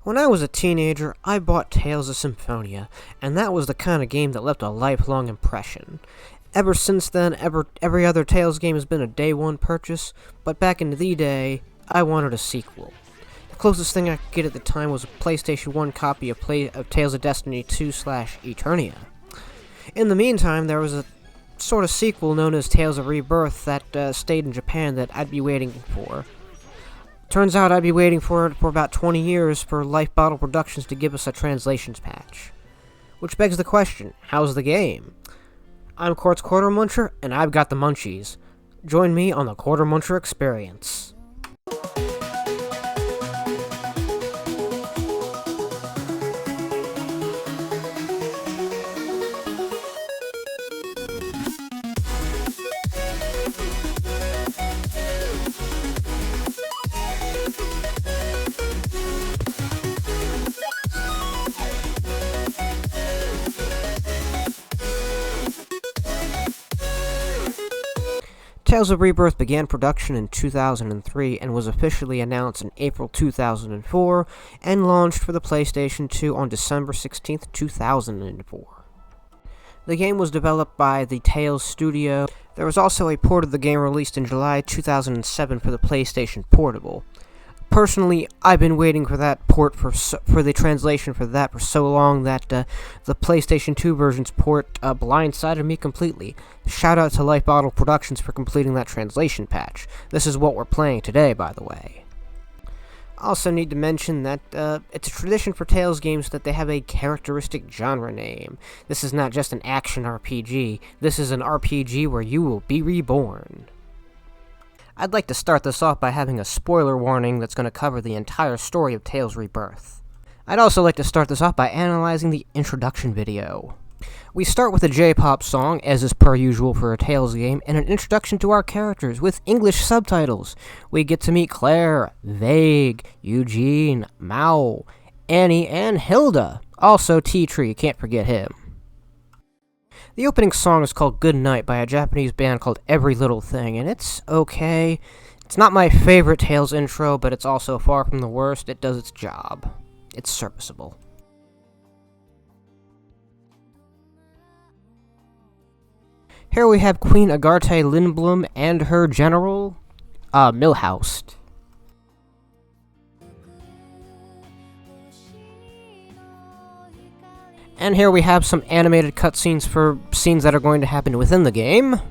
When I was a teenager, I bought Tales of Symphonia, and that was the kind of game that left a lifelong impression. Ever since then, every other Tales game has been a day one purchase, but back in the day, I wanted a sequel. The closest thing I could get at the time was a PlayStation 1 copy of Tales of Destiny 2/Eternia. In the meantime, there was a sort of sequel known as Tales of Rebirth that stayed in Japan that I'd be waiting for. Turns out I'd be waiting for it for about 20 years for Life Bottle Productions to give us a translations patch. Which begs the question, how's the game? I'm Quartermuncher, and I've got the munchies. Join me on the Quartermuncher experience. Tales of Rebirth began production in 2003 and was officially announced in April 2004 and launched for the PlayStation 2 on December 16, 2004. The game was developed by the Tales Studio. There was also a port of the game released in July 2007 for the PlayStation Portable. Personally, I've been waiting for that port for the translation for that for so long that the PlayStation 2 version's port blindsided me completely. Shout out to Life Bottle Productions for completing that translation patch. This is what we're playing today, by the way. Also need to mention that it's a tradition for Tales games that they have a characteristic genre name. This is not just an action RPG. This is an RPG where you will be reborn. I'd like to start this off by having a spoiler warning that's going to cover the entire story of Tales Rebirth. I'd also like to start this off by analyzing the introduction video. We start with a J-pop song, as is per usual for a Tales game, and an introduction to our characters with English subtitles. We get to meet Claire, Vague, Eugene, Mao, Annie, and Hilda. Also T-Tree, can't forget him. The opening song is called Good Night by a Japanese band called Every Little Thing, and it's okay. It's not my favorite Tales intro, but it's also far from the worst. It does its job. It's serviceable. Here we have Queen Agarthe Lindblom and her general, Milhouse. And here we have some animated cutscenes for scenes that are going to happen within the game.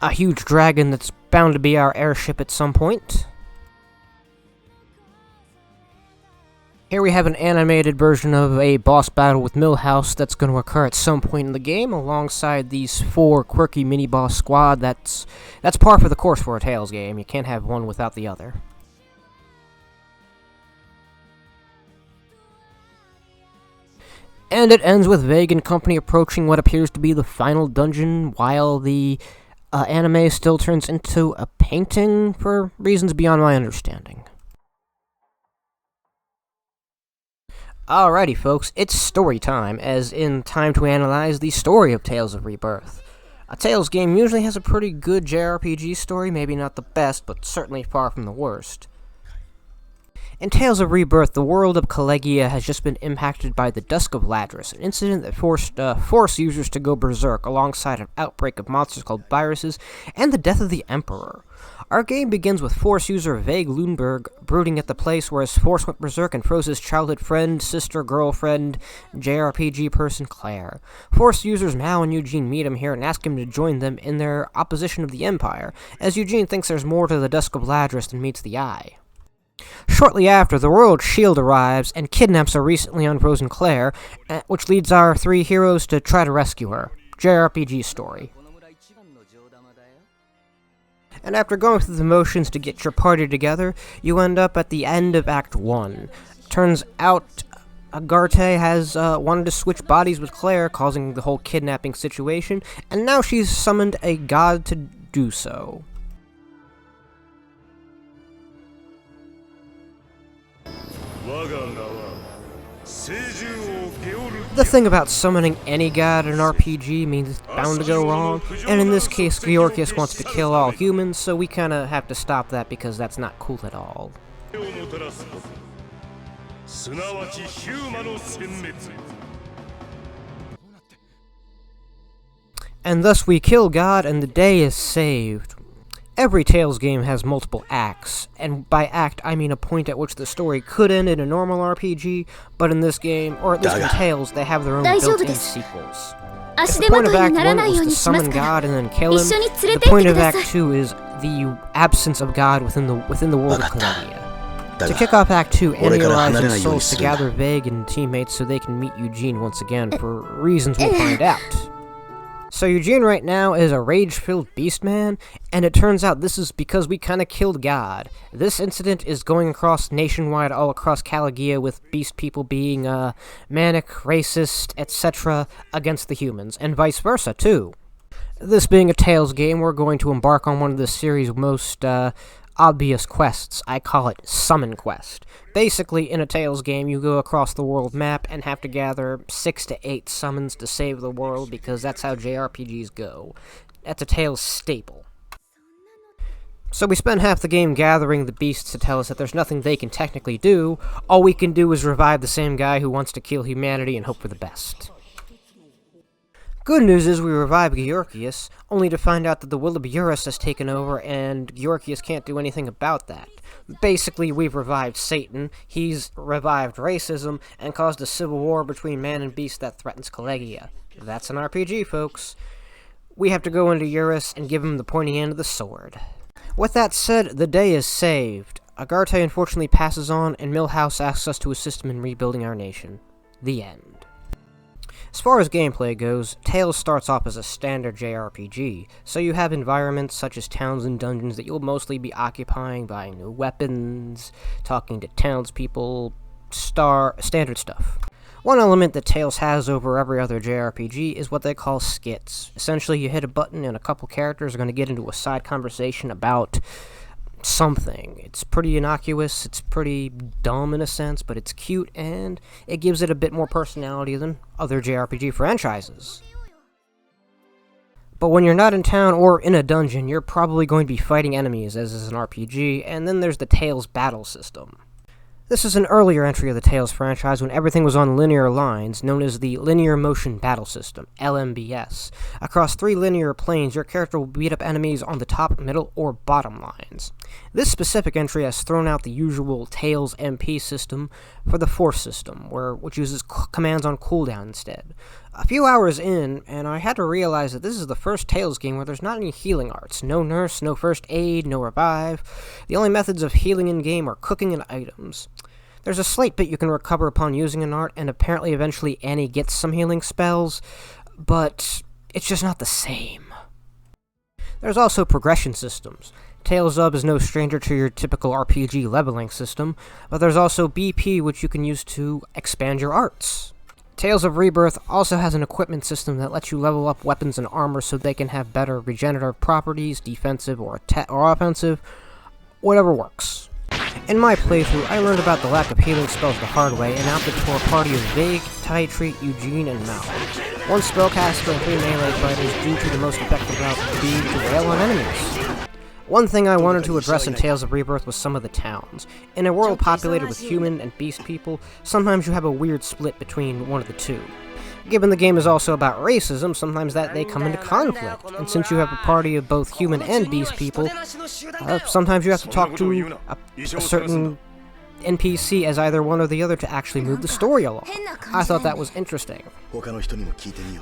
A huge dragon that's bound to be our airship at some point. Here we have an animated version of a boss battle with Milhouse that's going to occur at some point in the game, alongside these 4 quirky mini-boss squad. That's par for the course for a Tales game. You can't have one without the other. And it ends with Vague and company approaching what appears to be the final dungeon, while the anime still turns into a painting for reasons beyond my understanding. Alrighty folks, it's story time, as in time to analyze the story of Tales of Rebirth. A Tales game usually has a pretty good JRPG story, maybe not the best, but certainly far from the worst. In Tales of Rebirth, the world of Collegia has just been impacted by the Dusk of Ladris, an incident that forced Force users to go berserk alongside an outbreak of monsters called viruses and the death of the Emperor. Our game begins with Force user Vague Lundberg brooding at the place where his Force went berserk and froze his childhood friend, sister, girlfriend, JRPG person Claire. Force users Mao and Eugene meet him here and ask him to join them in their opposition of the Empire, as Eugene thinks there's more to the Dusk of Ladris than meets the eye. Shortly after, the Royal Shield arrives and kidnaps a recently unfrozen Claire, which leads our 3 heroes to try to rescue her. JRPG story. And after going through the motions to get your party together, you end up at the end of Act 1. Turns out Agarthe has wanted to switch bodies with Claire, causing the whole kidnapping situation, and now she's summoned a god to do so. The thing about summoning any god in an RPG means bound to go wrong, and in this case, Georgius wants to kill all humans, so we kinda have to stop that because that's not cool at all. And thus we kill God, and the day is saved. Every Tales game has multiple acts, and by act I mean a point at which the story could end in a normal RPG, but in this game, or at least in Tales, they have their own built-in sequels. If the point of Act 1 was to summon God and then kill him, the point of Act 2 is the absence of God within the world of Caledia. To kick off Act 2, Annie arrives in Souls to gather Vague and teammates so they can meet Eugene once again, for reasons we'll find out. So Eugene right now is a rage-filled beast man, and it turns out this is because we kinda killed God. This incident is going across nationwide, all across Caledia, with beast people being, manic, racist, etc. against the humans, and vice versa, too. This being a Tales game, we're going to embark on one of the series' most, obvious quests. I call it Summon Quest. Basically, in a Tales game, you go across the world map and have to gather 6 to 8 summons to save the world, because that's how JRPGs go. That's a Tales staple. So we spend half the game gathering the beasts to tell us that there's nothing they can technically do. All we can do is revive the same guy who wants to kill humanity and hope for the best. Good news is we revive Georgius, only to find out that the will of Eurus has taken over and Georgius can't do anything about that. Basically, we've revived Satan, he's revived racism, and caused a civil war between man and beast that threatens Caledia. That's an RPG, folks. We have to go into Eurus and give him the pointy end of the sword. With that said, the day is saved. Agarte unfortunately passes on, and Milhouse asks us to assist him in rebuilding our nation. The end. As far as gameplay goes, Tales starts off as a standard JRPG, so you have environments such as towns and dungeons that you'll mostly be occupying, buying new weapons, talking to townspeople, standard stuff. One element that Tales has over every other JRPG is what they call skits. Essentially, you hit a button and a couple characters are going to get into a side conversation about something. It's pretty innocuous, it's pretty dumb in a sense, but it's cute, and it gives it a bit more personality than other JRPG franchises. But when you're not in town or in a dungeon, you're probably going to be fighting enemies, as is an RPG, and then there's the Tales battle system. This is an earlier entry of the Tales franchise when everything was on linear lines, known as the Linear Motion Battle System, LMBS. Across 3 linear planes, your character will beat up enemies on the top, middle, or bottom lines. This specific entry has thrown out the usual Tales MP system for the Force system, which uses commands on cooldown instead. A few hours in, and I had to realize that this is the first Tales game where there's not any healing arts. No nurse, no first aid, no revive. The only methods of healing in-game are cooking and items. There's a slight bit you can recover upon using an art, and apparently eventually Annie gets some healing spells, but it's just not the same. There's also progression systems. Tales of is no stranger to your typical RPG leveling system, but there's also BP, which you can use to expand your arts. Tales of Rebirth also has an equipment system that lets you level up weapons and armor so they can have better regenerative properties, defensive or offensive, whatever works. In my playthrough, I learned about the lack of healing spells the hard way and opted for a party of Vague, Titrate, Eugene, and Mal. 1 spellcaster and 3 melee fighters due to the most effective route being to rail on enemies. One thing I wanted to address in Tales of Rebirth was some of the towns. In a world populated with human and beast people, sometimes you have a weird split between one of the two. Given the game is also about racism, sometimes they come into conflict, and since you have a party of both human and beast people, sometimes you have to talk to a certain NPC as either one or the other to actually move the story along. I thought that was interesting.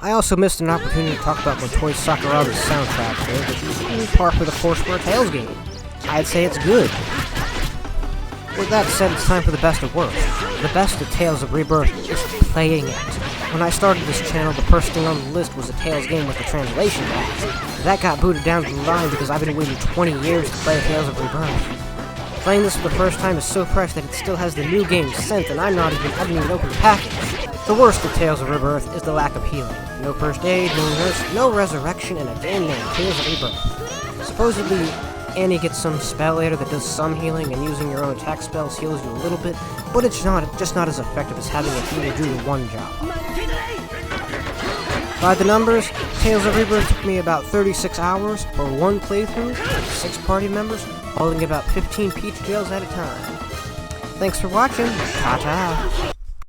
I also missed an opportunity to talk about Motoi Sakuraga's soundtrack there, which is in par for the course for a Tales game. I'd say it's good. With that said, it's time for the best of worst. The best of Tales of Rebirth is playing it. When I started this channel, the first thing on the list was a Tales game with the translation patch. That got booted down the line because I've been waiting 20 years to play Tales of Rebirth. Playing this for the first time is so fresh that it still has the new game sent, and I haven't even opened the package. The worst of Tales of Rebirth is the lack of healing. No first aid, no nurse, no resurrection, and a damn name, Tales of Rebirth. Supposedly, Annie gets some spell later that does some healing, and using your own attack spells heals you a little bit, but it's just not as effective as having a healer do the one job. By the numbers, Tales of Rebirth took me about 36 hours for one playthrough, 6 party members, holding about 15 peach jails at a time. Thanks for watching. Ta-ta.